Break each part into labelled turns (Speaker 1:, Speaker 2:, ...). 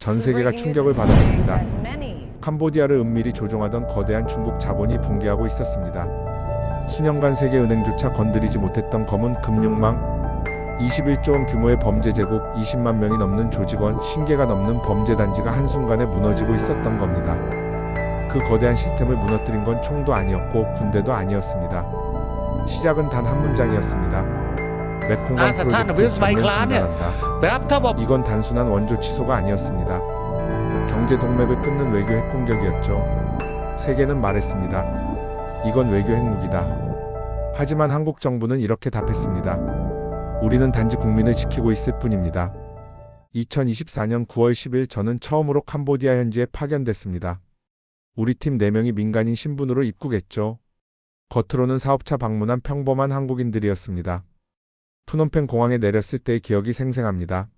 Speaker 1: 전 세계가 충격을 받았습니다. 캄보디아를 은밀히 조종하던 거대한 중국 자본이 붕괴하고 있었습니다. 수년간 세계은행조차 건드리지 못했던 검은 금융망, 21조 원 규모의 범죄 제국, 20만 명이 넘는 조직원, 1000개가 넘는 범죄 단지가 한순간에 무너지고 있었던 겁니다. 그 거대한 시스템을 무너뜨린 건 총도 아니었고 군대도 아니었습니다. 시작은 단 한 문장이었습니다. 메콩강 프로젝트 전면 중단한다. 이건 단순한 원조 취소가 아니었습니다. 경제 동맥을 끊는 외교 핵공격이었죠. 세계는 말했습니다. 이건 외교 핵무기다. 하지만 한국 정부는 이렇게 답했습니다. 우리는 단지 국민을 지키고 있을 뿐입니다. 2024년 9월 10일 저는 처음으로 캄보디아 현지에 파견됐습니다. 우리 팀 4명이 민간인 신분으로 입국했죠. 겉으로는 사업차 방문한 평범한 한국인들이었습니다. 푸놈펜 공항에 내렸을 때의 기억이 생생합니다.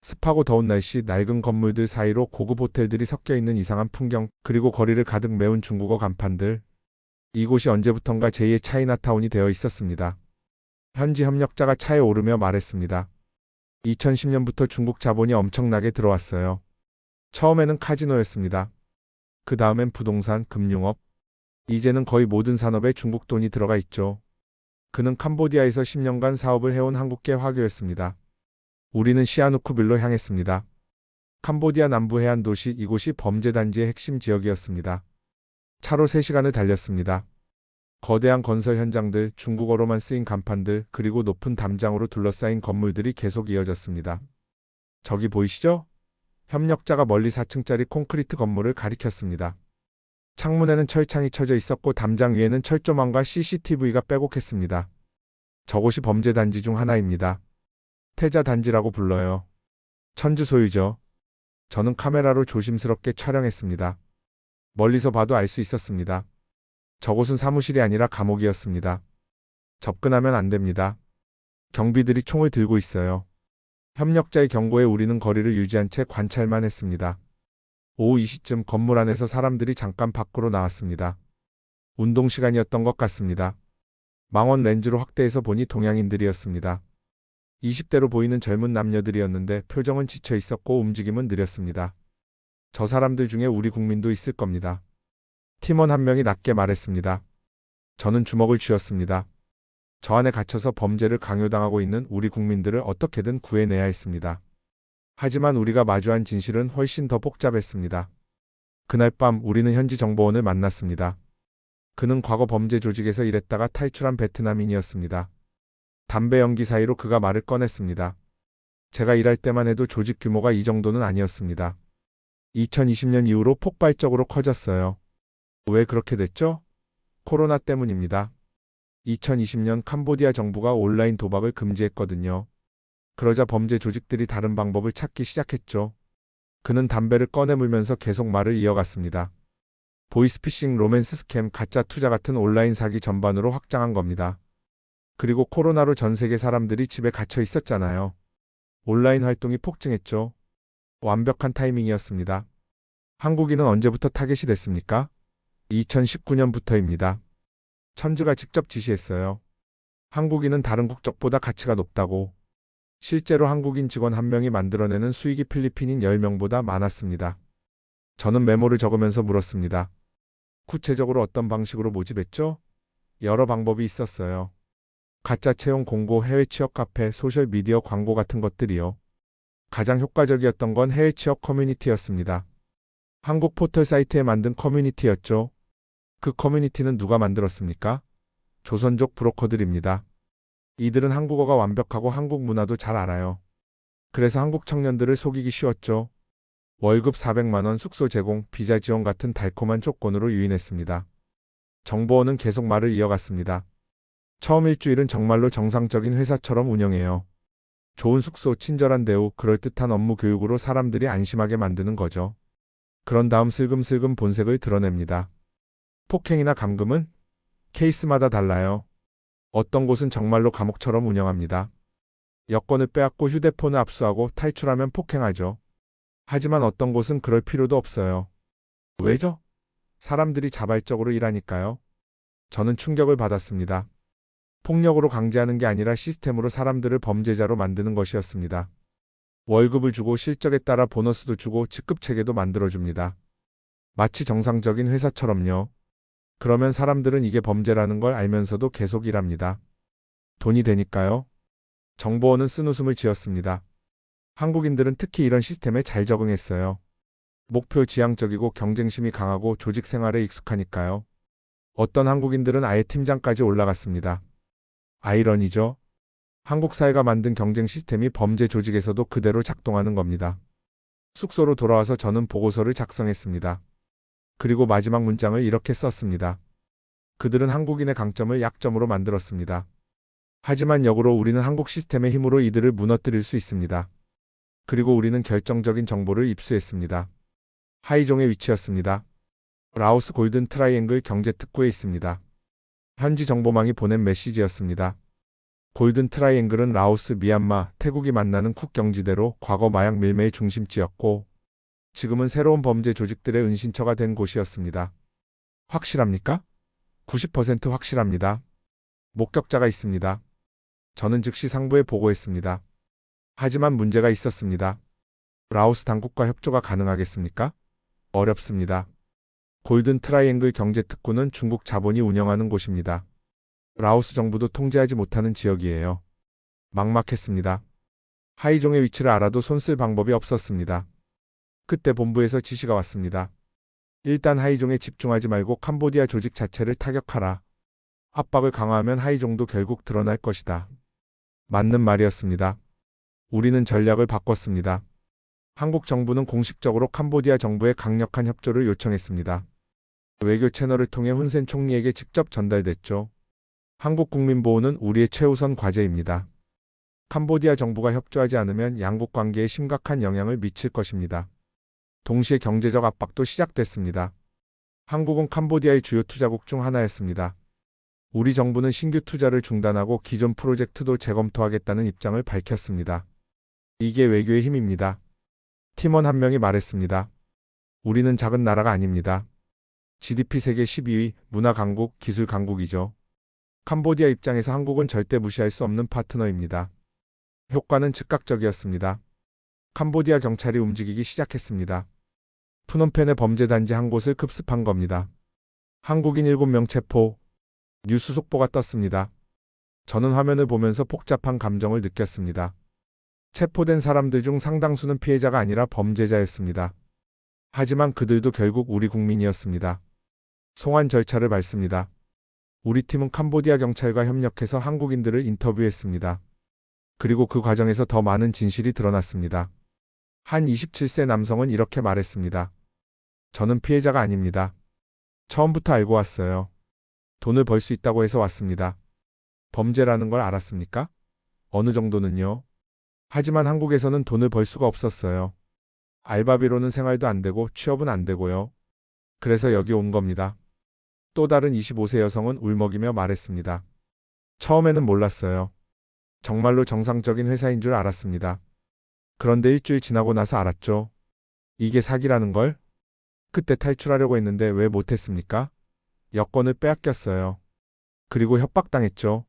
Speaker 1: 습하고 더운 날씨, 낡은 건물들 사이로 고급 호텔들이 섞여 있는 이상한 풍경, 그리고 거리를 가득 메운 중국어 간판들. 이곳이 언제부턴가 제2의 차이나타운이 되어 있었습니다. 현지 협력자가 차에 오르며 말했습니다. 2010년부터 중국 자본이 엄청나게 들어왔어요. 처음에는 카지노였습니다. 그 다음엔 부동산, 금융업. 이제는 거의 모든 산업에 중국 돈이 들어가 있죠. 그는 캄보디아에서 10년간 사업을 해온 한국계 화교였습니다. 우리는 시아누쿠빌로 향했습니다. 캄보디아 남부 해안 도시, 이곳이 범죄 단지의 핵심 지역이었습니다. 차로 3시간을 달렸습니다. 거대한 건설 현장들, 중국어로만 쓰인 간판들, 그리고 높은 담장으로 둘러싸인 건물들이 계속 이어졌습니다. 저기 보이시죠? 협력자가 멀리 4층짜리 콘크리트 건물을 가리켰습니다. 창문에는 철창이 쳐져 있었고 담장 위에는 철조망과 CCTV가 빼곡했습니다. 저곳이 범죄 단지 중 하나입니다. 태자 단지라고 불러요. 천주 소유죠. 저는 카메라로 조심스럽게 촬영했습니다. 멀리서 봐도 알 수 있었습니다. 저곳은 사무실이 아니라 감옥이었습니다. 접근하면 안 됩니다. 경비들이 총을 들고 있어요. 협력자의 경고에 우리는 거리를 유지한 채 관찰만 했습니다. 오후 2시쯤 건물 안에서 사람들이 잠깐 밖으로 나왔습니다. 운동 시간이었던 것 같습니다. 망원 렌즈로 확대해서 보니 동양인들이었습니다. 20대로 보이는 젊은 남녀들이었는데 표정은 지쳐 있었고 움직임은 느렸습니다. 저 사람들 중에 우리 국민도 있을 겁니다. 팀원 한 명이 낮게 말했습니다. 저는 주먹을 쥐었습니다. 저 안에 갇혀서 범죄를 강요당하고 있는 우리 국민들을 어떻게든 구해내야 했습니다. 하지만 우리가 마주한 진실은 훨씬 더 복잡했습니다. 그날 밤 우리는 현지 정보원을 만났습니다. 그는 과거 범죄 조직에서 일했다가 탈출한 베트남인이었습니다. 담배 연기 사이로 그가 말을 꺼냈습니다. 제가 일할 때만 해도 조직 규모가 이 정도는 아니었습니다. 2020년 이후로 폭발적으로 커졌어요. 왜 그렇게 됐죠? 코로나 때문입니다. 2020년 캄보디아 정부가 온라인 도박을 금지했거든요. 그러자 범죄 조직들이 다른 방법을 찾기 시작했죠. 그는 담배를 꺼내물면서 계속 말을 이어갔습니다. 보이스피싱, 로맨스 스캠, 가짜 투자 같은 온라인 사기 전반으로 확장한 겁니다. 그리고 코로나로 전 세계 사람들이 집에 갇혀 있었잖아요. 온라인 활동이 폭증했죠. 완벽한 타이밍이었습니다. 한국인은 언제부터 타겟이 됐습니까? 2019년부터입니다. 천주가 직접 지시했어요. 한국인은 다른 국적보다 가치가 높다고. 실제로 한국인 직원 1명이 만들어내는 수익이 필리핀인 10명보다 많았습니다. 저는 메모를 적으면서 물었습니다. 구체적으로 어떤 방식으로 모집했죠? 여러 방법이 있었어요. 가짜 채용 공고, 해외 취업 카페, 소셜미디어 광고 같은 것들이요. 가장 효과적이었던 건 해외 취업 커뮤니티였습니다. 한국 포털 사이트에 만든 커뮤니티였죠. 그 커뮤니티는 누가 만들었습니까? 조선족 브로커들입니다. 이들은 한국어가 완벽하고 한국 문화도 잘 알아요. 그래서 한국 청년들을 속이기 쉬웠죠. 월급 400만 원, 숙소 제공, 비자 지원 같은 달콤한 조건으로 유인했습니다. 정보원은 계속 말을 이어갔습니다. 처음 일주일은 정말로 정상적인 회사처럼 운영해요. 좋은 숙소, 친절한 대우, 그럴듯한 업무 교육으로 사람들이 안심하게 만드는 거죠. 그런 다음 슬금슬금 본색을 드러냅니다. 폭행이나 감금은 케이스마다 달라요. 어떤 곳은 정말로 감옥처럼 운영합니다. 여권을 빼앗고 휴대폰을 압수하고 탈출하면 폭행하죠. 하지만 어떤 곳은 그럴 필요도 없어요. 왜죠? 사람들이 자발적으로 일하니까요. 저는 충격을 받았습니다. 폭력으로 강제하는 게 아니라 시스템으로 사람들을 범죄자로 만드는 것이었습니다. 월급을 주고 실적에 따라 보너스도 주고 직급 체계도 만들어줍니다. 마치 정상적인 회사처럼요. 그러면 사람들은 이게 범죄라는 걸 알면서도 계속 일합니다. 돈이 되니까요. 정보원은 쓴웃음을 지었습니다. 한국인들은 특히 이런 시스템에 잘 적응했어요. 목표 지향적이고 경쟁심이 강하고 조직 생활에 익숙하니까요. 어떤 한국인들은 아예 팀장까지 올라갔습니다. 아이러니죠. 한국 사회가 만든 경쟁 시스템이 범죄 조직에서도 그대로 작동하는 겁니다. 숙소로 돌아와서 저는 보고서를 작성했습니다. 그리고 마지막 문장을 이렇게 썼습니다. 그들은 한국인의 강점을 약점으로 만들었습니다. 하지만 역으로 우리는 한국 시스템의 힘으로 이들을 무너뜨릴 수 있습니다. 그리고 우리는 결정적인 정보를 입수했습니다. 하이종의 위치였습니다. 라오스 골든 트라이앵글 경제특구에 있습니다. 현지 정보망이 보낸 메시지였습니다. 골든 트라이앵글은 라오스, 미얀마, 태국이 만나는 국경지대로 과거 마약 밀매의 중심지였고 지금은 새로운 범죄 조직들의 은신처가 된 곳이었습니다. 확실합니까? 90% 확실합니다. 목격자가 있습니다. 저는 즉시 상부에 보고했습니다. 하지만 문제가 있었습니다. 라오스 당국과 협조가 가능하겠습니까? 어렵습니다. 골든 트라이앵글 경제특구는 중국 자본이 운영하는 곳입니다. 라오스 정부도 통제하지 못하는 지역이에요. 막막했습니다. 하이종의 위치를 알아도 손쓸 방법이 없었습니다. 그때 본부에서 지시가 왔습니다. 일단 하이종에 집중하지 말고 캄보디아 조직 자체를 타격하라. 압박을 강화하면 하이종도 결국 드러날 것이다. 맞는 말이었습니다. 우리는 전략을 바꿨습니다. 한국 정부는 공식적으로 캄보디아 정부에 강력한 협조를 요청했습니다. 외교 채널을 통해 훈센 총리에게 직접 전달됐죠. 한국 국민 보호는 우리의 최우선 과제입니다. 캄보디아 정부가 협조하지 않으면 양국 관계에 심각한 영향을 미칠 것입니다. 동시에 경제적 압박도 시작됐습니다. 한국은 캄보디아의 주요 투자국 중 하나였습니다. 우리 정부는 신규 투자를 중단하고 기존 프로젝트도 재검토하겠다는 입장을 밝혔습니다. 이게 외교의 힘입니다. 팀원 한 명이 말했습니다. 우리는 작은 나라가 아닙니다. GDP 세계 12위, 문화 강국, 기술 강국이죠. 캄보디아 입장에서 한국은 절대 무시할 수 없는 파트너입니다. 효과는 즉각적이었습니다. 캄보디아 경찰이 움직이기 시작했습니다. 푸놈펜의 범죄단지 한 곳을 급습한 겁니다. 한국인 7명 체포. 뉴스 속보가 떴습니다. 저는 화면을 보면서 복잡한 감정을 느꼈습니다. 체포된 사람들 중 상당수는 피해자가 아니라 범죄자였습니다. 하지만 그들도 결국 우리 국민이었습니다. 송환 절차를 밟습니다. 우리 팀은 캄보디아 경찰과 협력해서 한국인들을 인터뷰했습니다. 그리고 그 과정에서 더 많은 진실이 드러났습니다. 한 27세 남성은 이렇게 말했습니다. 저는 피해자가 아닙니다. 처음부터 알고 왔어요. 돈을 벌 수 있다고 해서 왔습니다. 범죄라는 걸 알았습니까? 어느 정도는요. 하지만 한국에서는 돈을 벌 수가 없었어요. 알바비로는 생활도 안 되고 취업은 안 되고요. 그래서 여기 온 겁니다. 또 다른 25세 여성은 울먹이며 말했습니다. 처음에는 몰랐어요. 정말로 정상적인 회사인 줄 알았습니다. 그런데 일주일 지나고 나서 알았죠. 이게 사기라는 걸? 그때 탈출하려고 했는데 왜 못했습니까? 여권을 빼앗겼어요. 그리고 협박당했죠.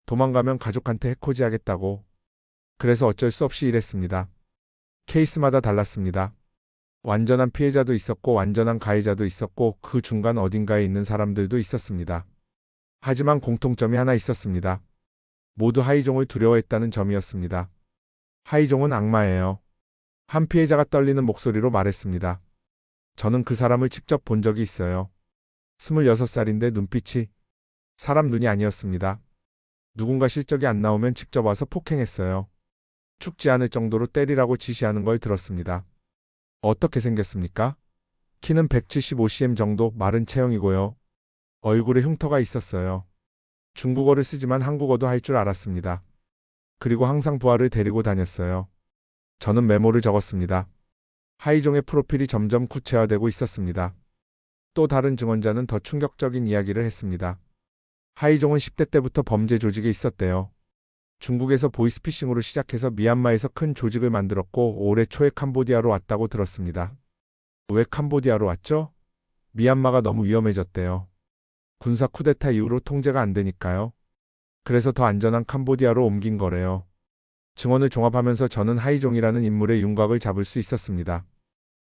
Speaker 1: 도망가면 가족한테 해코지하겠다고. 그래서 어쩔 수 없이 일했습니다. 케이스마다 달랐습니다. 완전한 피해자도 있었고 완전한 가해자도 있었고 그 중간 어딘가에 있는 사람들도 있었습니다. 하지만 공통점이 하나 있었습니다. 모두 하이종을 두려워했다는 점이었습니다. 하이종은 악마예요. 한 피해자가 떨리는 목소리로 말했습니다. 저는 그 사람을 직접 본 적이 있어요. 26살인데 눈빛이 사람 눈이 아니었습니다. 누군가 실적이 안 나오면 직접 와서 폭행했어요. 죽지 않을 정도로 때리라고 지시하는 걸 들었습니다. 어떻게 생겼습니까? 키는 175cm 정도, 마른 체형이고요. 얼굴에 흉터가 있었어요. 중국어를 쓰지만 한국어도 할 줄 알았습니다. 그리고 항상 부하를 데리고 다녔어요. 저는 메모를 적었습니다. 하이종의 프로필이 점점 구체화되고 있었습니다. 또 다른 증언자는 더 충격적인 이야기를 했습니다. 하이종은 10대 때부터 범죄 조직에 있었대요. 중국에서 보이스피싱으로 시작해서 미얀마에서 큰 조직을 만들었고 올해 초에 캄보디아로 왔다고 들었습니다. 왜 캄보디아로 왔죠? 미얀마가 너무 위험해졌대요. 군사 쿠데타 이후로 통제가 안 되니까요. 그래서 더 안전한 캄보디아로 옮긴 거래요. 증언을 종합하면서 저는 하이종이라는 인물의 윤곽을 잡을 수 있었습니다.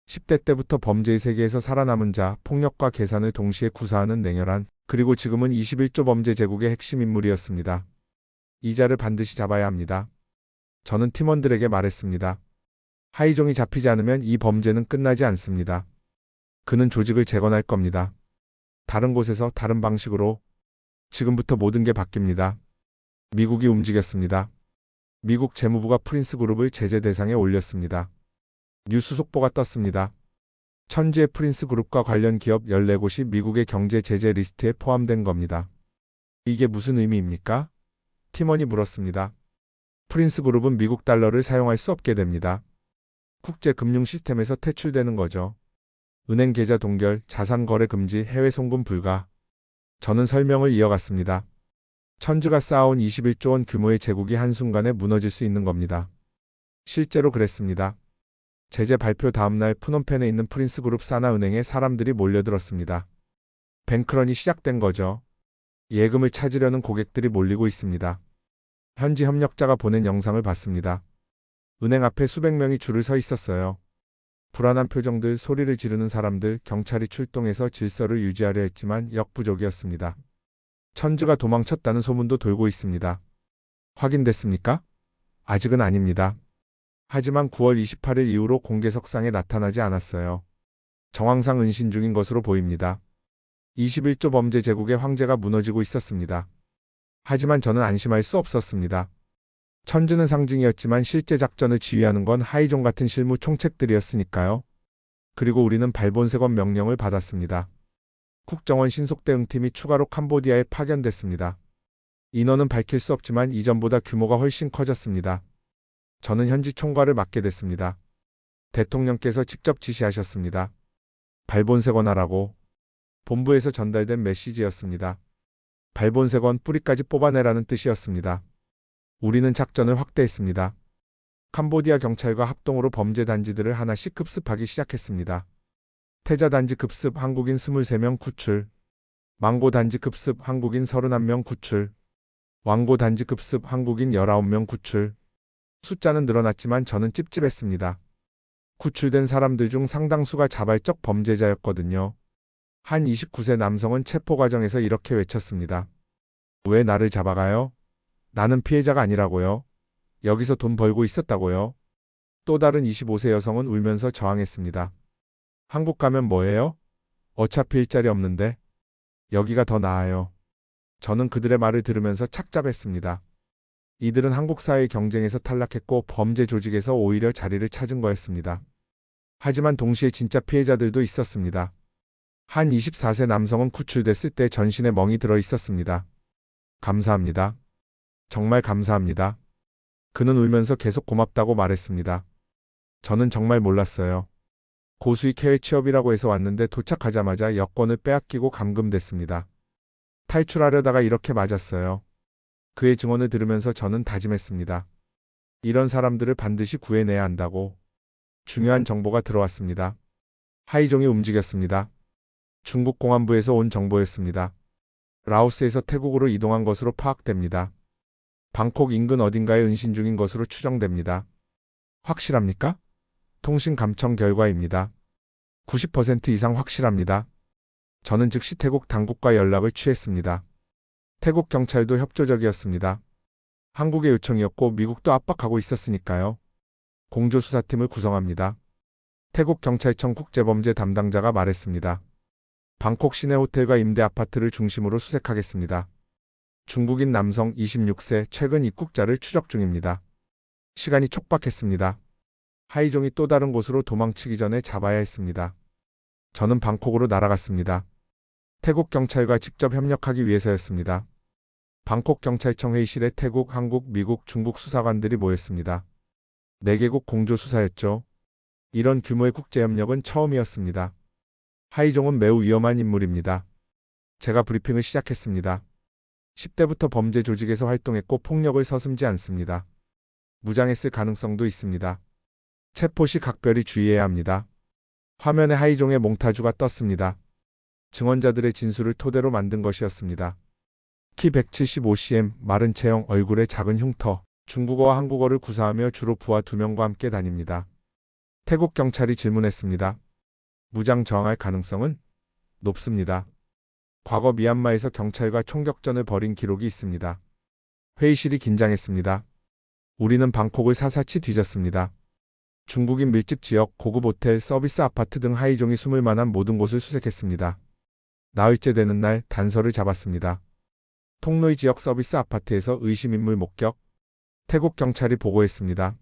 Speaker 1: 10대 때부터 범죄의 세계에서 살아남은 자, 폭력과 계산을 동시에 구사하는 냉혈한, 그리고 지금은 21조 범죄 제국의 핵심 인물이었습니다. 이 자를 반드시 잡아야 합니다. 저는 팀원들에게 말했습니다. 하이종이 잡히지 않으면 이 범죄는 끝나지 않습니다. 그는 조직을 재건할 겁니다. 다른 곳에서 다른 방식으로. 지금부터 모든 게 바뀝니다. 미국이 움직였습니다. 미국 재무부가 프린스 그룹을 제재 대상에 올렸습니다. 뉴스 속보가 떴습니다. 천지의 프린스 그룹과 관련 기업 14곳이 미국의 경제 제재 리스트에 포함된 겁니다. 이게 무슨 의미입니까? 팀원이 물었습니다. 프린스 그룹은 미국 달러를 사용할 수 없게 됩니다. 국제 금융 시스템에서 퇴출되는 거죠. 은행 계좌 동결, 자산 거래 금지, 해외 송금 불가. 저는 설명을 이어갔습니다. 천주가 쌓아온 21조 원 규모의 제국이 한순간에 무너질 수 있는 겁니다. 실제로 그랬습니다. 제재 발표 다음날 푸놈펜에 있는 프린스 그룹 사나 은행에 사람들이 몰려들었습니다. 뱅크런이 시작된 거죠. 예금을 찾으려는 고객들이 몰리고 있습니다. 현지 협력자가 보낸 영상을 봤습니다. 은행 앞에 수백 명이 줄을 서 있었어요. 불안한 표정들, 소리를 지르는 사람들, 경찰이 출동해서 질서를 유지하려 했지만 역부족이었습니다. 천주가 도망쳤다는 소문도 돌고 있습니다. 확인됐습니까? 아직은 아닙니다. 하지만 9월 28일 이후로 공개석상에 나타나지 않았어요. 정황상 은신 중인 것으로 보입니다. 21조 범죄 제국의 황제가 무너지고 있었습니다. 하지만 저는 안심할 수 없었습니다. 천주는 상징이었지만 실제 작전을 지휘하는 건 하이종 같은 실무 총책들이었으니까요. 그리고 우리는 발본색원 명령을 받았습니다. 국정원 신속대응팀이 추가로 캄보디아에 파견됐습니다. 인원은 밝힐 수 없지만 이전보다 규모가 훨씬 커졌습니다. 저는 현지 총괄을 맡게 됐습니다. 대통령께서 직접 지시하셨습니다. 발본색원하라고. 본부에서 전달된 메시지였습니다. 발본색원 뿌리까지 뽑아내라는 뜻이었습니다. 우리는 작전을 확대했습니다. 캄보디아 경찰과 합동으로 범죄 단지들을 하나씩 급습하기 시작했습니다. 태자 단지 급습 한국인 23명 구출. 망고 단지 급습 한국인 31명 구출. 왕고 단지 급습 한국인 19명 구출. 숫자는 늘어났지만 저는 찝찝했습니다. 구출된 사람들 중 상당수가 자발적 범죄자였거든요. 한 29세 남성은 체포 과정에서 이렇게 외쳤습니다. 왜 나를 잡아가요? 나는 피해자가 아니라고요. 여기서 돈 벌고 있었다고요. 또 다른 25세 여성은 울면서 저항했습니다. 한국 가면 뭐해요? 어차피 일자리 없는데. 여기가 더 나아요. 저는 그들의 말을 들으면서 착잡했습니다. 이들은 한국 사회의 경쟁에서 탈락했고 범죄 조직에서 오히려 자리를 찾은 거였습니다. 하지만 동시에 진짜 피해자들도 있었습니다. 한 24세 남성은 구출됐을 때 전신에 멍이 들어 있었습니다. 감사합니다. 정말 감사합니다. 그는 울면서 계속 고맙다고 말했습니다. 저는 정말 몰랐어요. 고수익 해외 취업이라고 해서 왔는데 도착하자마자 여권을 빼앗기고 감금됐습니다. 탈출하려다가 이렇게 맞았어요. 그의 증언을 들으면서 저는 다짐했습니다. 이런 사람들을 반드시 구해내야 한다고. 중요한 정보가 들어왔습니다. 하이종이 움직였습니다. 중국 공안부에서 온 정보였습니다. 라오스에서 태국으로 이동한 것으로 파악됩니다. 방콕 인근 어딘가에 은신 중인 것으로 추정됩니다. 확실합니까? 통신 감청 결과입니다. 90% 이상 확실합니다. 저는 즉시 태국 당국과 연락을 취했습니다. 태국 경찰도 협조적이었습니다. 한국의 요청이었고 미국도 압박하고 있었으니까요. 공조수사팀을 구성합니다. 태국 경찰청 국제범죄 담당자가 말했습니다. 방콕 시내 호텔과 임대 아파트를 중심으로 수색하겠습니다. 중국인 남성 26세 최근 입국자를 추적 중입니다. 시간이 촉박했습니다. 하이종이 또 다른 곳으로 도망치기 전에 잡아야 했습니다. 저는 방콕으로 날아갔습니다. 태국 경찰과 직접 협력하기 위해서였습니다. 방콕 경찰청 회의실에 태국, 한국, 미국, 중국 수사관들이 모였습니다. 4개국 공조 수사였죠. 이런 규모의 국제협력은 처음이었습니다. 하이종은 매우 위험한 인물입니다. 제가 브리핑을 시작했습니다. 10대부터 범죄 조직에서 활동했고 폭력을 서슴지 않습니다. 무장했을 가능성도 있습니다. 체포 시 각별히 주의해야 합니다. 화면에 하이종의 몽타주가 떴습니다. 증언자들의 진술을 토대로 만든 것이었습니다. 키 175cm, 마른 체형, 얼굴에 작은 흉터. 중국어와 한국어를 구사하며 주로 부하 2명과 함께 다닙니다. 태국 경찰이 질문했습니다. 무장 저항할 가능성은 높습니다. 과거 미얀마에서 경찰과 총격전을 벌인 기록이 있습니다. 회의실이 긴장했습니다. 우리는 방콕을 사사치 뒤졌습니다. 중국인 밀집 지역, 고급 호텔, 서비스 아파트 등 하이종이 숨을 만한 모든 곳을 수색했습니다. 나흘째 되는 날 단서를 잡았습니다. 통로이 지역 서비스 아파트에서 의심인물 목격. 태국 경찰이 보고했습니다.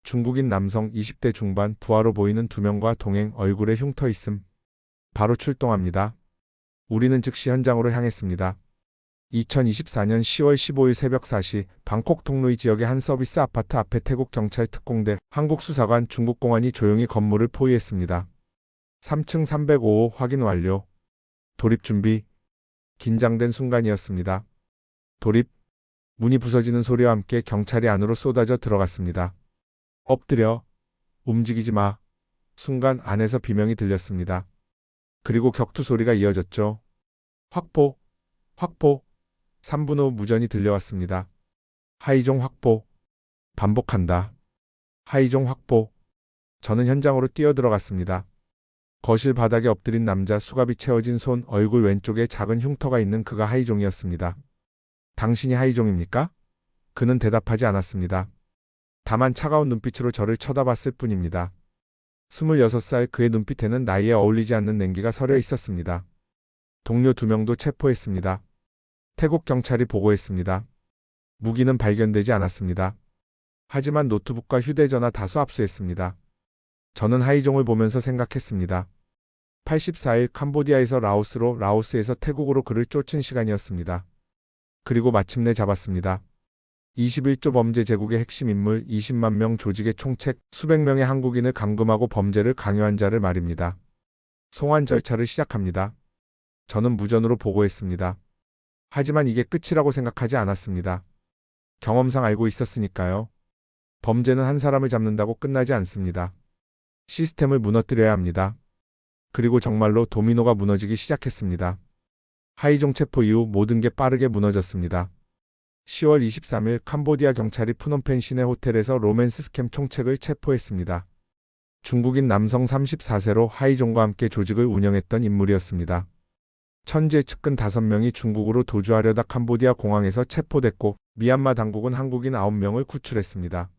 Speaker 1: 중국인 남성 20대 중반 부하로 보이는 2명과 동행, 얼굴에 흉터 있음. 바로 출동합니다. 우리는 즉시 현장으로 향했습니다. 2024년 10월 15일 새벽 4시 방콕 통로이 지역의 한 서비스 아파트 앞에 태국 경찰 특공대, 한국수사관, 중국공안이 조용히 건물을 포위했습니다. 3층 305호 확인 완료. 돌입 준비. 긴장된 순간이었습니다. 돌입. 문이 부서지는 소리와 함께 경찰이 안으로 쏟아져 들어갔습니다. 엎드려. 움직이지 마. 순간 안에서 비명이 들렸습니다. 그리고 격투 소리가 이어졌죠. 확보. 확보. 3분 후 무전이 들려왔습니다. 하이종 확보. 반복한다. 하이종 확보. 저는 현장으로 뛰어들어갔습니다. 거실 바닥에 엎드린 남자, 수갑이 채워진 손, 얼굴 왼쪽에 작은 흉터가 있는 그가 하이종이었습니다. 당신이 하이종입니까? 그는 대답하지 않았습니다. 다만 차가운 눈빛으로 저를 쳐다봤을 뿐입니다. 26살 그의 눈빛에는 나이에 어울리지 않는 냉기가 서려 있었습니다. 동료 2명도 체포했습니다. 태국 경찰이 보고했습니다. 무기는 발견되지 않았습니다. 하지만 노트북과 휴대전화 다수 압수했습니다. 저는 하이종을 보면서 생각했습니다. 84일 캄보디아에서 라오스로, 라오스에서 태국으로 그를 쫓은 시간이었습니다. 그리고 마침내 잡았습니다. 21조 범죄 제국의 핵심 인물, 20만 명 조직의 총책, 수백 명의 한국인을 감금하고 범죄를 강요한 자를 말입니다. 송환 절차를 시작합니다. 저는 무전으로 보고했습니다. 하지만 이게 끝이라고 생각하지 않았습니다. 경험상 알고 있었으니까요. 범죄는 한 사람을 잡는다고 끝나지 않습니다. 시스템을 무너뜨려야 합니다. 그리고 정말로 도미노가 무너지기 시작했습니다. 하이종 체포 이후 모든 게 빠르게 무너졌습니다. 10월 23일 캄보디아 경찰이 푸놈펜 시내 호텔에서 로맨스 스캠 총책을 체포했습니다. 중국인 남성 34세로 하이종과 함께 조직을 운영했던 인물이었습니다. 천주의 측근 5명이 중국으로 도주하려다 캄보디아 공항에서 체포됐고 미얀마 당국은 한국인 9명을 구출했습니다.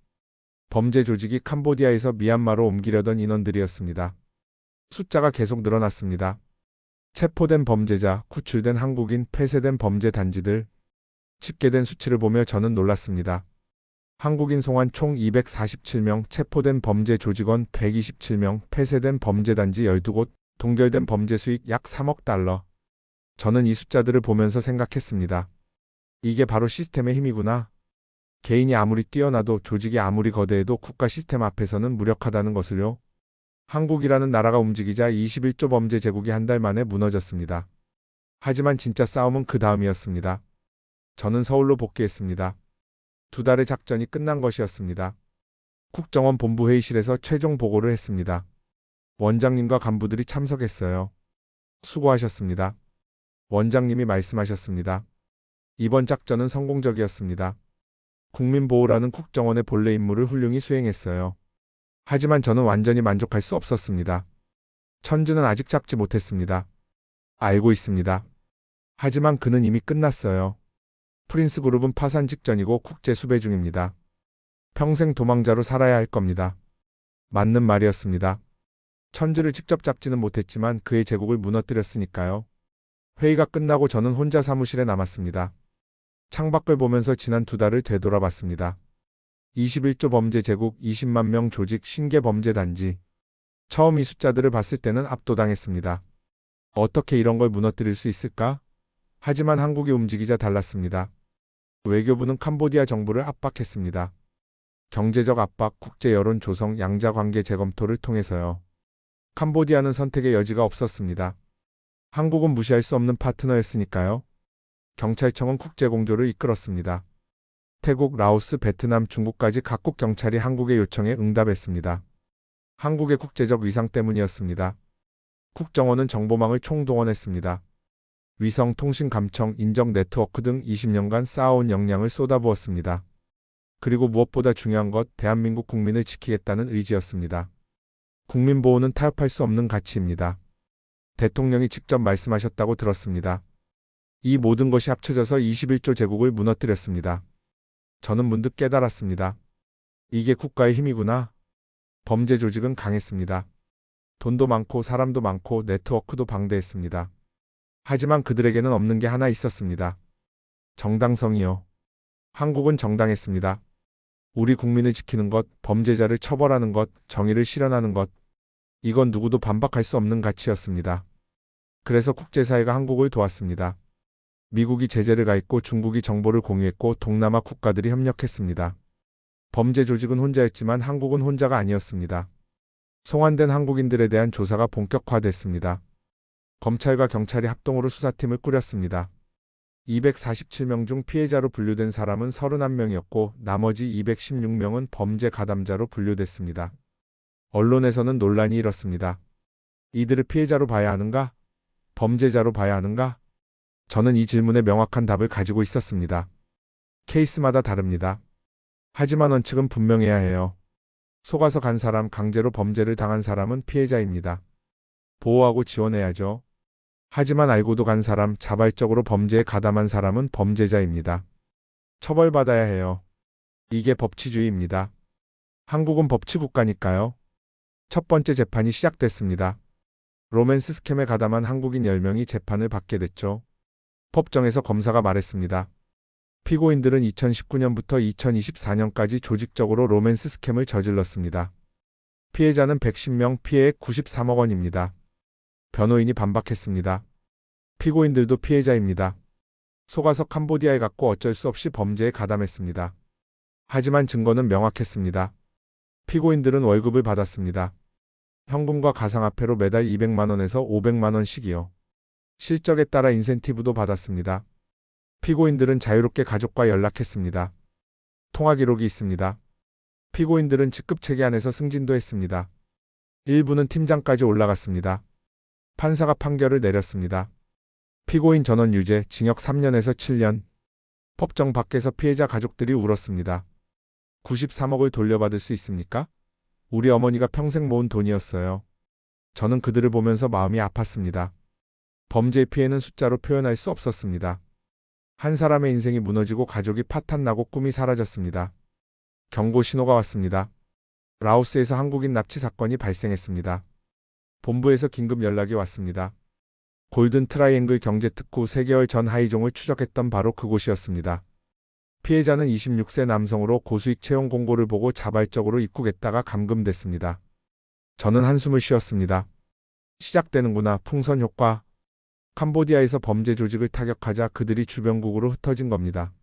Speaker 1: 범죄 조직이 캄보디아에서 미얀마로 옮기려던 인원들이었습니다. 숫자가 계속 늘어났습니다. 체포된 범죄자, 구출된 한국인, 폐쇄된 범죄 단지들, 집계된 수치를 보며 저는 놀랐습니다. 한국인 송환 총 247명, 체포된 범죄 조직원 127명, 폐쇄된 범죄 단지 12곳, 동결된 범죄 수익 약 3억 달러. 저는 이 숫자들을 보면서 생각했습니다. 이게 바로 시스템의 힘이구나. 개인이 아무리 뛰어나도 조직이 아무리 거대해도 국가 시스템 앞에서는 무력하다는 것을요. 한국이라는 나라가 움직이자 21조 범죄 제국이 한 달 만에 무너졌습니다. 하지만 진짜 싸움은 그 다음이었습니다. 저는 서울로 복귀했습니다. 2달의 작전이 끝난 것이었습니다. 국정원 본부 회의실에서 최종 보고를 했습니다. 원장님과 간부들이 참석했어요. 수고하셨습니다. 원장님이 말씀하셨습니다. 이번 작전은 성공적이었습니다. 국민보호라는 국정원의 본래 임무를 훌륭히 수행했어요. 하지만 저는 완전히 만족할 수 없었습니다. 천주는 아직 잡지 못했습니다. 알고 있습니다. 하지만 그는 이미 끝났어요. 프린스 그룹은 파산 직전이고 국제 수배 중입니다. 평생 도망자로 살아야 할 겁니다. 맞는 말이었습니다. 천주를 직접 잡지는 못했지만 그의 제국을 무너뜨렸으니까요. 회의가 끝나고 저는 혼자 사무실에 남았습니다. 창밖을 보면서 지난 2달을 되돌아봤습니다. 21조 범죄 제국, 20만 명 조직, 신계 범죄 단지. 처음 이 숫자들을 봤을 때는 압도당했습니다. 어떻게 이런 걸 무너뜨릴 수 있을까? 하지만 한국이 움직이자 달랐습니다. 외교부는 캄보디아 정부를 압박했습니다. 경제적 압박, 국제 여론 조성, 양자 관계 재검토를 통해서요. 캄보디아는 선택의 여지가 없었습니다. 한국은 무시할 수 없는 파트너였으니까요. 경찰청은 국제공조를 이끌었습니다. 태국, 라오스, 베트남, 중국까지 각국 경찰이 한국의 요청에 응답했습니다. 한국의 국제적 위상 때문이었습니다. 국정원은 정보망을 총동원했습니다. 위성, 통신, 감청, 인적 네트워크 등 20년간 쌓아온 역량을 쏟아부었습니다. 그리고 무엇보다 중요한 것, 대한민국 국민을 지키겠다는 의지였습니다. 국민보호는 타협할 수 없는 가치입니다. 대통령이 직접 말씀하셨다고 들었습니다. 이 모든 것이 합쳐져서 21조 제국을 무너뜨렸습니다. 저는 문득 깨달았습니다. 이게 국가의 힘이구나. 범죄 조직은 강했습니다. 돈도 많고 사람도 많고 네트워크도 방대했습니다. 하지만 그들에게는 없는 게 하나 있었습니다. 정당성이요. 한국은 정당했습니다. 우리 국민을 지키는 것, 범죄자를 처벌하는 것, 정의를 실현하는 것. 이건 누구도 반박할 수 없는 가치였습니다. 그래서 국제사회가 한국을 도왔습니다. 미국이 제재를 가했고 중국이 정보를 공유했고 동남아 국가들이 협력했습니다. 범죄 조직은 혼자였지만 한국은 혼자가 아니었습니다. 송환된 한국인들에 대한 조사가 본격화됐습니다. 검찰과 경찰이 합동으로 수사팀을 꾸렸습니다. 247명 중 피해자로 분류된 사람은 31명이었고 나머지 216명은 범죄 가담자로 분류됐습니다. 언론에서는 논란이 일었습니다. 이들을 피해자로 봐야 하는가? 범죄자로 봐야 하는가? 저는 이 질문에 명확한 답을 가지고 있었습니다. 케이스마다 다릅니다. 하지만 원칙은 분명해야 해요. 속아서 간 사람, 강제로 범죄를 당한 사람은 피해자입니다. 보호하고 지원해야죠. 하지만 알고도 간 사람, 자발적으로 범죄에 가담한 사람은 범죄자입니다. 처벌받아야 해요. 이게 법치주의입니다. 한국은 법치국가니까요. 첫 번째 재판이 시작됐습니다. 로맨스 스캠에 가담한 한국인 10명이 재판을 받게 됐죠. 법정에서 검사가 말했습니다. 피고인들은 2019년부터 2024년까지 조직적으로 로맨스 스캠을 저질렀습니다. 피해자는 110명, 피해액 93억 원입니다. 변호인이 반박했습니다. 피고인들도 피해자입니다. 속아서 캄보디아에 갔고 어쩔 수 없이 범죄에 가담했습니다. 하지만 증거는 명확했습니다. 피고인들은 월급을 받았습니다. 현금과 가상화폐로 매달 200만 원에서 500만 원씩이요. 실적에 따라 인센티브도 받았습니다. 피고인들은 자유롭게 가족과 연락했습니다. 통화 기록이 있습니다. 피고인들은 직급 체계 안에서 승진도 했습니다. 일부는 팀장까지 올라갔습니다. 판사가 판결을 내렸습니다. 피고인 전원 유죄, 징역 3년에서 7년. 법정 밖에서 피해자 가족들이 울었습니다. 93억을 돌려받을 수 있습니까? 우리 어머니가 평생 모은 돈이었어요. 저는 그들을 보면서 마음이 아팠습니다. 범죄의 피해는 숫자로 표현할 수 없었습니다. 한 사람의 인생이 무너지고 가족이 파탄나고 꿈이 사라졌습니다. 경고 신호가 왔습니다. 라오스에서 한국인 납치 사건이 발생했습니다. 본부에서 긴급 연락이 왔습니다. 골든 트라이앵글 경제특구 3개월 전 하이종을 추적했던 바로 그곳이었습니다. 피해자는 26세 남성으로 고수익 채용 공고를 보고 자발적으로 입국했다가 감금됐습니다. 저는 한숨을 쉬었습니다. 시작되는구나, 풍선 효과. 캄보디아에서 범죄 조직을 타격하자 그들이 주변국으로 흩어진 겁니다.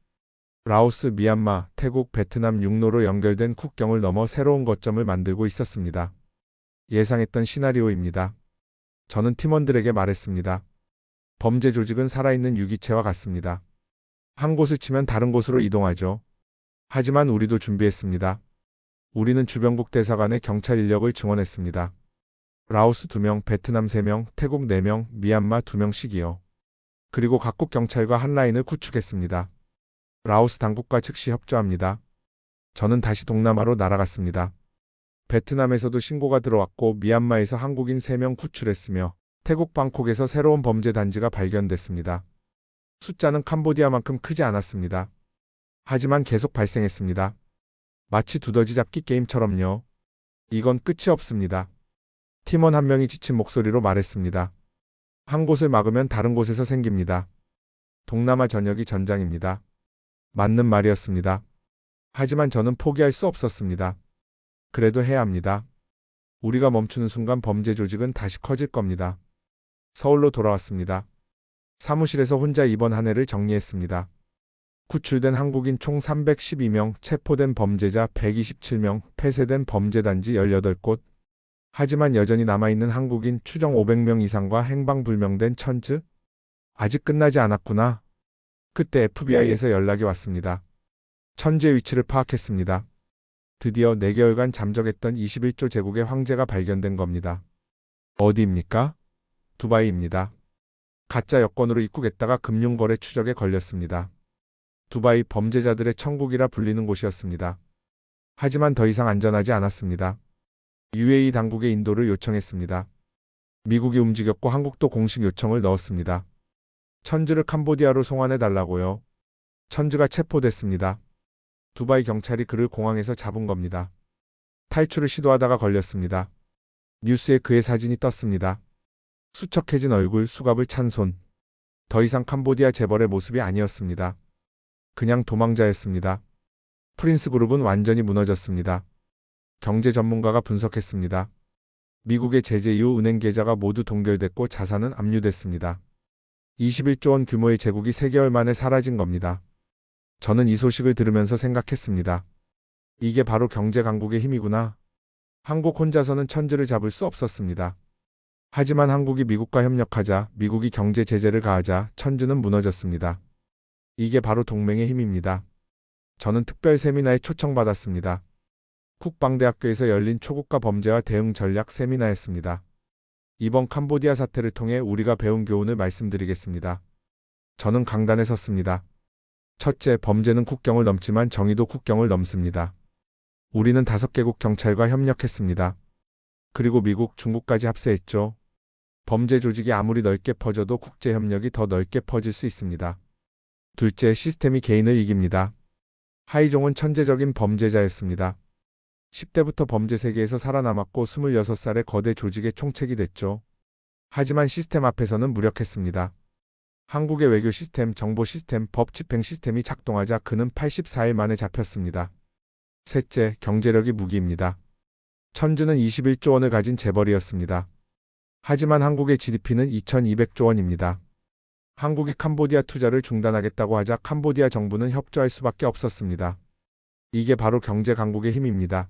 Speaker 1: 라오스, 미얀마, 태국, 베트남 육로로 연결된 국경을 넘어 새로운 거점을 만들고 있었습니다. 예상했던 시나리오입니다. 저는 팀원들에게 말했습니다. 범죄 조직은 살아있는 유기체와 같습니다. 한 곳을 치면 다른 곳으로 이동하죠. 하지만 우리도 준비했습니다. 우리는 주변국 대사관에 경찰 인력을 증원했습니다. 라오스 2명, 베트남 3명, 태국 4명, 미얀마 2명씩이요. 그리고 각국 경찰과 한 라인을 구축했습니다. 라오스 당국과 즉시 협조합니다. 저는 다시 동남아로 날아갔습니다. 베트남에서도 신고가 들어왔고 미얀마에서 한국인 3명 구출했으며 태국 방콕에서 새로운 범죄 단지가 발견됐습니다. 숫자는 캄보디아만큼 크지 않았습니다. 하지만 계속 발생했습니다. 마치 두더지 잡기 게임처럼요. 이건 끝이 없습니다. 팀원 한 명이 지친 목소리로 말했습니다. 한 곳을 막으면 다른 곳에서 생깁니다. 동남아 전역이 전장입니다. 맞는 말이었습니다. 하지만 저는 포기할 수 없었습니다. 그래도 해야 합니다. 우리가 멈추는 순간 범죄 조직은 다시 커질 겁니다. 서울로 돌아왔습니다. 사무실에서 혼자 이번 한 해를 정리했습니다. 구출된 한국인 총 312명, 체포된 범죄자 127명, 폐쇄된 범죄단지 18곳. 하지만 여전히 남아있는 한국인 추정 500명 이상과 행방불명된 천즈? 아직 끝나지 않았구나. 그때 FBI에서 연락이 왔습니다. 천즈의 위치를 파악했습니다. 드디어 4개월간 잠적했던 21조 제국의 황제가 발견된 겁니다. 어디입니까? 두바이입니다. 가짜 여권으로 입국했다가 금융거래 추적에 걸렸습니다. 두바이 범죄자들의 천국이라 불리는 곳이었습니다. 하지만 더 이상 안전하지 않았습니다. UAE 당국에 인도를 요청했습니다. 미국이 움직였고 한국도 공식 요청을 넣었습니다. 천즈를 캄보디아로 송환해달라고요. 천즈가 체포됐습니다. 두바이 경찰이 그를 공항에서 잡은 겁니다. 탈출을 시도하다가 걸렸습니다. 뉴스에 그의 사진이 떴습니다. 수척해진 얼굴, 수갑을 찬 손. 더 이상 캄보디아 재벌의 모습이 아니었습니다. 그냥 도망자였습니다. 프린스 그룹은 완전히 무너졌습니다. 경제 전문가가 분석했습니다. 미국의 제재 이후 은행 계좌가 모두 동결됐고 자산은 압류됐습니다. 21조 원 규모의 제국이 3개월 만에 사라진 겁니다. 저는 이 소식을 들으면서 생각했습니다. 이게 바로 경제 강국의 힘이구나. 한국 혼자서는 천지를 잡을 수 없었습니다. 하지만 한국이 미국과 협력하자, 미국이 경제 제재를 가하자 천지는 무너졌습니다. 이게 바로 동맹의 힘입니다. 저는 특별 세미나에 초청받았습니다. 국방대학교에서 열린 초국가 범죄와 대응 전략 세미나였습니다. 이번 캄보디아 사태를 통해 우리가 배운 교훈을 말씀드리겠습니다. 저는 강단에 섰습니다. 첫째, 범죄는 국경을 넘지만 정의도 국경을 넘습니다. 우리는 5개국 경찰과 협력했습니다. 그리고 미국, 중국까지 합세했죠. 범죄 조직이 아무리 넓게 퍼져도 국제협력이 더 넓게 퍼질 수 있습니다. 둘째, 시스템이 개인을 이깁니다. 하이종은 천재적인 범죄자였습니다. 10대부터 범죄 세계에서 살아남았고 26살의 거대 조직의 총책이 됐죠. 하지만 시스템 앞에서는 무력했습니다. 한국의 외교 시스템, 정보 시스템, 법 집행 시스템이 작동하자 그는 84일 만에 잡혔습니다. 셋째, 경제력이 무기입니다. 천주는 21조 원을 가진 재벌이었습니다. 하지만 한국의 GDP는 2200조 원입니다. 한국이 캄보디아 투자를 중단하겠다고 하자 캄보디아 정부는 협조할 수밖에 없었습니다. 이게 바로 경제 강국의 힘입니다.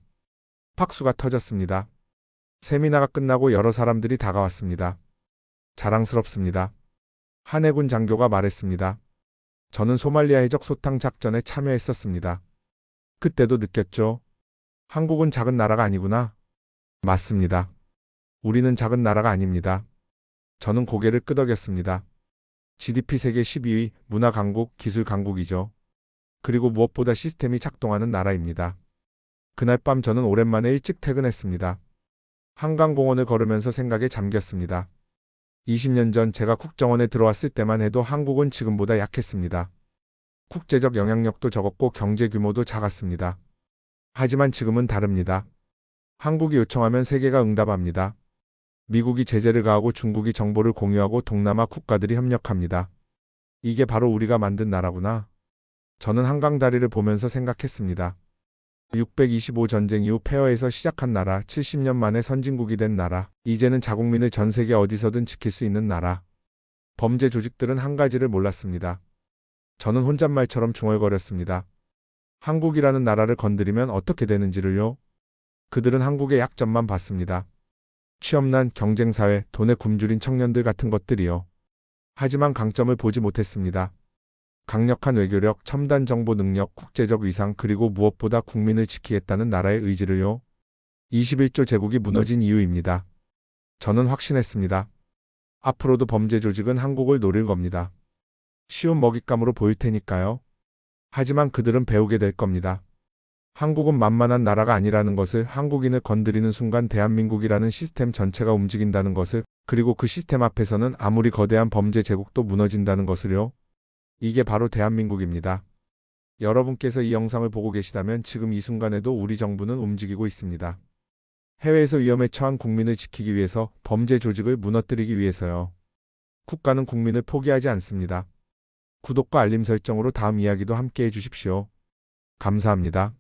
Speaker 1: 박수가 터졌습니다. 세미나가 끝나고 여러 사람들이 다가왔습니다. 자랑스럽습니다. 한 해군 장교가 말했습니다. 저는 소말리아 해적 소탕 작전에 참여했었습니다. 그때도 느꼈죠. 한국은 작은 나라가 아니구나. 맞습니다. 우리는 작은 나라가 아닙니다. 저는 고개를 끄덕였습니다. GDP 세계 12위, 문화 강국, 기술 강국이죠. 그리고 무엇보다 시스템이 작동하는 나라입니다. 그날 밤 저는 오랜만에 일찍 퇴근했습니다. 한강공원을 걸으면서 생각에 잠겼습니다. 20년 전 제가 국정원에 들어왔을 때만 해도 한국은 지금보다 약했습니다. 국제적 영향력도 적었고 경제 규모도 작았습니다. 하지만 지금은 다릅니다. 한국이 요청하면 세계가 응답합니다. 미국이 제재를 가하고 중국이 정보를 공유하고 동남아 국가들이 협력합니다. 이게 바로 우리가 만든 나라구나. 저는 한강 다리를 보면서 생각했습니다. 625 전쟁 이후 폐허에서 시작한 나라, 70년 만에 선진국이 된 나라, 이제는 자국민을 전 세계 어디서든 지킬 수 있는 나라. 범죄 조직들은 한 가지를 몰랐습니다. 저는 혼잣말처럼 중얼거렸습니다. 한국이라는 나라를 건드리면 어떻게 되는지를요. 그들은 한국의 약점만 봤습니다. 취업난, 경쟁사회, 돈에 굶주린 청년들 같은 것들이요. 하지만 강점을 보지 못했습니다. 강력한 외교력, 첨단 정보 능력, 국제적 위상, 그리고 무엇보다 국민을 지키겠다는 나라의 의지를요. 21조 제국이 무너진 이유입니다. 저는 확신했습니다. 앞으로도 범죄 조직은 한국을 노릴 겁니다. 쉬운 먹잇감으로 보일 테니까요. 하지만 그들은 배우게 될 겁니다. 한국은 만만한 나라가 아니라는 것을, 한국인을 건드리는 순간 대한민국이라는 시스템 전체가 움직인다는 것을, 그리고 그 시스템 앞에서는 아무리 거대한 범죄 제국도 무너진다는 것을요. 이게 바로 대한민국입니다. 여러분께서 이 영상을 보고 계시다면 지금 이 순간에도 우리 정부는 움직이고 있습니다. 해외에서 위험에 처한 국민을 지키기 위해서, 범죄 조직을 무너뜨리기 위해서요. 국가는 국민을 포기하지 않습니다. 구독과 알림 설정으로 다음 이야기도 함께 해주십시오. 감사합니다.